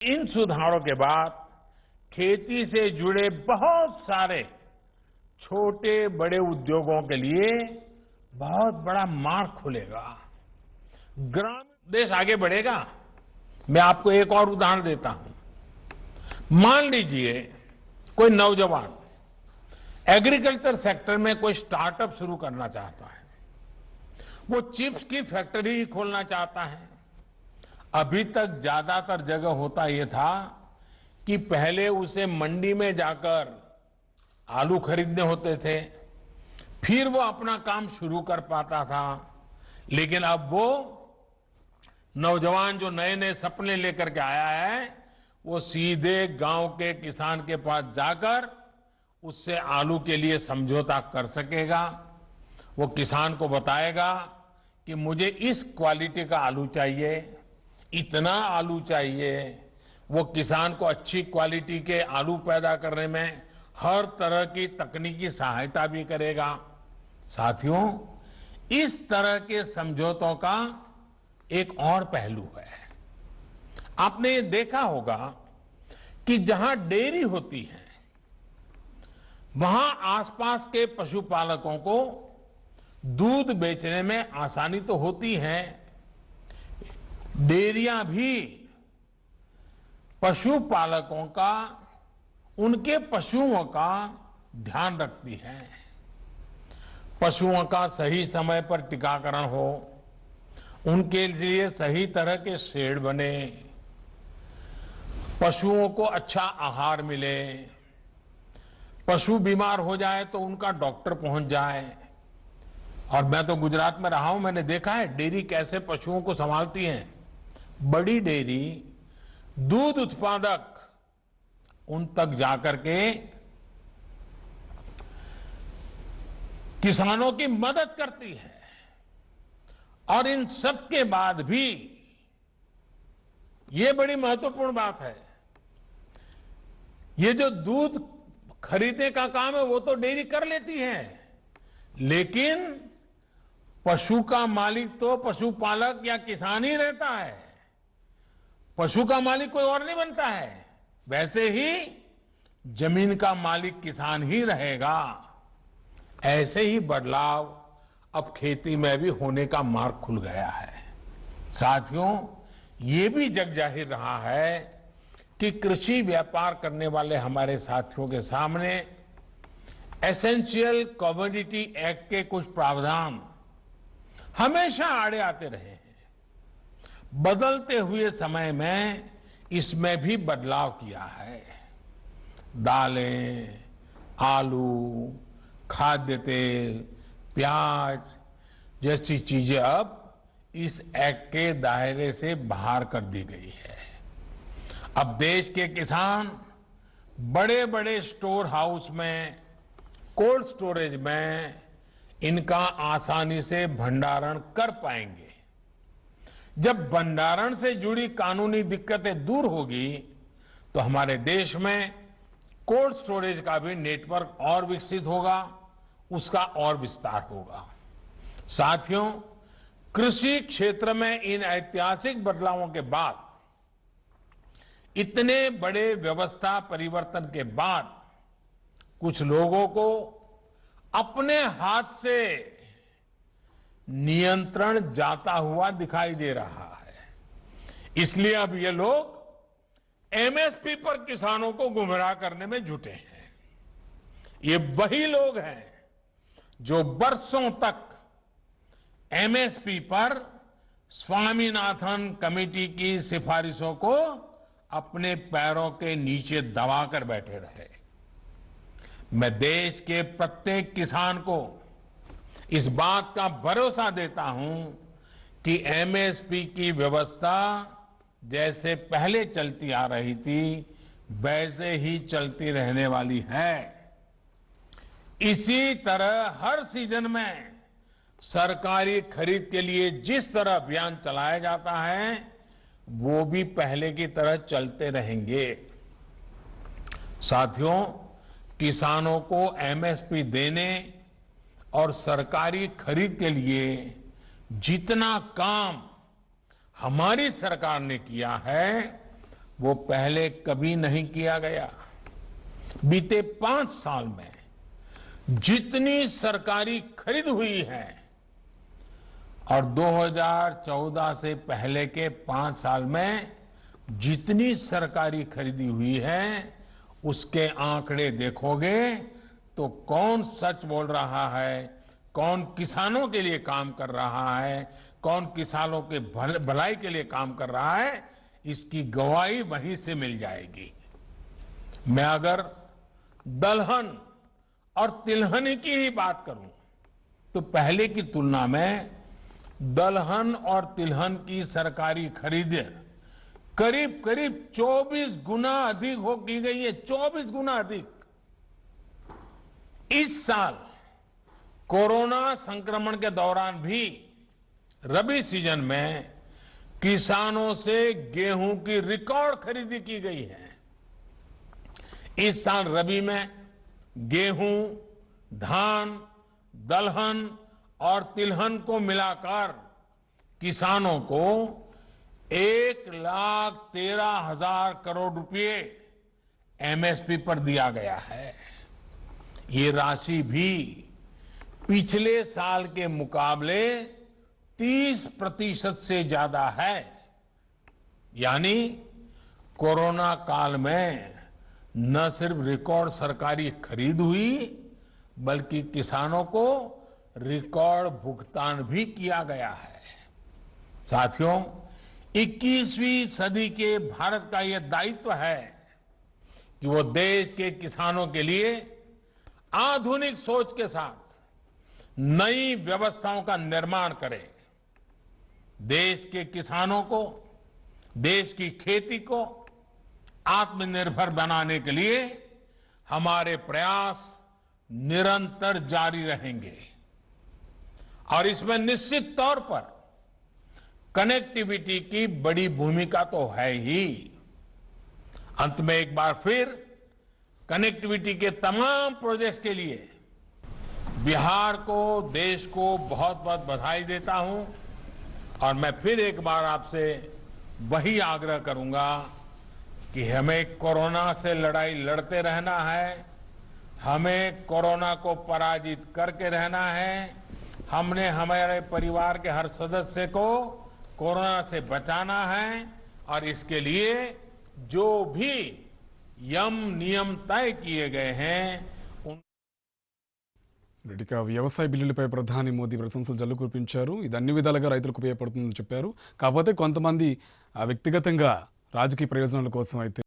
इन सुधारों के बाद खेती से जुड़े बहुत सारे छोटे बड़े उद्योगों के लिए बहुत बड़ा मार्ग खुलेगा। ग्रामीण देश आगे बढ़ेगा। मैं आपको एक और उदाहरण देता हूं। मान लीजिए कोई नौजवान एग्रीकल्चर सेक्टर में कोई स्टार्टअप शुरू करना चाहता है। वो चिप्स की फैक्ट्री ही खोलना चाहता है। अभी तक ज्यादातर जगह होता यह था कि पहले उसे मंडी में जाकर आलू खरीदने होते थे, फिर वो अपना काम शुरू कर पाता था। लेकिन अब वो नौजवान जो नए नए सपने लेकर के आया है, वो सीधे गांव के किसान के पास जाकर उससे आलू के लिए समझौता कर सकेगा। वो किसान को बताएगा कि मुझे इस क्वालिटी का आलू चाहिए, इतना आलू चाहिए। वो किसान को अच्छी क्वालिटी के आलू पैदा करने में हर तरह की तकनीकी सहायता भी करेगा। साथियों, इस तरह के समझौतों का एक और पहलू है। आपने ये देखा होगा कि जहां डेयरी होती है, वहां आसपास के पशुपालकों को दूध बेचने में आसानी तो होती है। डेयरियां भी पशुपालकों का, उनके पशुओं का ध्यान रखती है। पशुओं का सही समय पर टीकाकरण हो, उनके लिए सही तरह के शेड बने, पशुओं को अच्छा आहार मिले, पशु बीमार हो जाए तो उनका डॉक्टर पहुंच जाए। और मैं तो गुजरात में रहा हूं, मैंने देखा है डेयरी कैसे पशुओं को संभालती है। बड़ी डेयरी दूध उत्पादक उन तक जाकर के किसानों की मदद करती है। और इन सब के बाद भी ये बड़ी महत्वपूर्ण बात है, ये जो दूध खरीदने का काम है वो तो डेयरी कर लेती है, लेकिन पशु का मालिक तो पशुपालक या किसान ही रहता है। पशु का मालिक कोई और नहीं बनता है। वैसे ही जमीन का मालिक किसान ही रहेगा। ऐसे ही बदलाव अब खेती में भी होने का मार्ग खुल गया है। साथियों, ये भी जग जाहिर रहा है कि कृषि व्यापार करने वाले हमारे साथियों के सामने एसेंशियल कमोडिटी एक्ट के कुछ प्रावधान हमेशा आड़े आते रहे हैं। बदलते हुए समय में इसमें भी बदलाव किया है। दालें, आलू, खाद्य तेल, प्याज जैसी चीजें अब इस एक्ट के दायरे से बाहर कर दी गई है। अब देश के किसान बड़े बड़े स्टोर हाउस में, कोल्ड स्टोरेज में इनका आसानी से भंडारण कर पाएंगे। जब भंडारण से जुड़ी कानूनी दिक्कतें दूर होगी तो हमारे देश में कोल्ड स्टोरेज का भी नेटवर्क और विकसित होगा, उसका और विस्तार होगा। साथियों, कृषि क्षेत्र में इन ऐतिहासिक बदलावों के बाद, इतने बड़े व्यवस्था परिवर्तन के बाद, कुछ लोगों को अपने हाथ से नियंत्रण जाता हुआ दिखाई दे रहा है। इसलिए अब ये लोग एमएसपी पर किसानों को गुमराह करने में जुटे हैं। ये वही लोग हैं जो बरसों तक एमएसपी पर स्वामीनाथन कमेटी की सिफारिशों को अपने पैरों के नीचे दबाकर बैठे रहे। मैं देश के प्रत्येक किसान को इस बात का भरोसा देता हूं कि एमएसपी की व्यवस्था जैसे पहले चलती आ रही थी, वैसे ही चलती रहने वाली है। इसी तरह हर सीजन में सरकारी खरीद के लिए जिस तरह अभियान चलाया जाता है, वो भी पहले की तरह चलते रहेंगे। साथियों, किसानों को एमएसपी देने और सरकारी खरीद के लिए जितना काम हमारी सरकार ने किया है, वो पहले कभी नहीं किया गया। बीते 5 साल में जितनी सरकारी खरीद हुई है और 2014 से पहले के 5 साल में जितनी सरकारी खरीदी हुई है, उसके आंकड़े देखोगे तो कौन सच बोल रहा है, कौन किसानों के लिए काम कर रहा है, कौन किसानों के भलाई के लिए काम कर रहा है, इसकी गवाही वहीं से मिल जाएगी। मैं अगर दलहन और तिलहन की ही बात करूं तो पहले की तुलना में दलहन और तिलहन की सरकारी खरीद करीब करीब 24 गुना अधिक हो की गई है। 24 गुना अधिक। इस साल कोरोना संक्रमण के दौरान भी रबी सीजन में किसानों से गेहूं की रिकॉर्ड खरीदी की गई है। इस साल रबी में गेहूं, धान, दलहन और तिलहन को मिलाकर किसानों को 1,13,000 करोड़ रुपए एमएसपी पर दिया गया है। ये राशि भी पिछले साल के मुकाबले 30% से ज्यादा है। यानी कोरोना काल में न सिर्फ रिकॉर्ड सरकारी खरीद हुई, बल्कि किसानों को रिकॉर्ड भुगतान भी किया गया है। साथियों, 21वीं सदी के भारत का यह दायित्व है कि वो देश के किसानों के लिए आधुनिक सोच के साथ नई व्यवस्थाओं का निर्माण करे। देश के किसानों को, देश की खेती को आत्मनिर्भर बनाने के लिए हमारे प्रयास निरंतर जारी रहेंगे और इसमें निश्चित तौर पर कनेक्टिविटी की बड़ी भूमिका तो है ही। अंत में एक बार फिर कनेक्टिविटी के तमाम प्रोजेक्ट्स के लिए बिहार को, देश को बहुत बहुत बधाई देता हूं और मैं फिर एक बार आपसे वही आग्रह करूंगा कि हमें कोरोना से लड़ाई लड़ते रहना है, हमें कोरोना को पराजित करके रहना है। हमने हमारे परिवार के हर सदस्य को कोरोना से बचाना है और इसके लिए जो भी यम नियम तय किए गए हैं ఇక వ్యవసాయ బిల్లులపై ప్రధాని మోదీ ప్రశంసలు జల్లు కురిపించారు. ఇది అన్ని విధాలుగా రైతులకు ఉపయోగపడుతుందని చెప్పారు. కాకపోతే కొంతమంది వ్యక్తిగతంగా రాజకీయ ప్రయోజనాల కోసం అయితే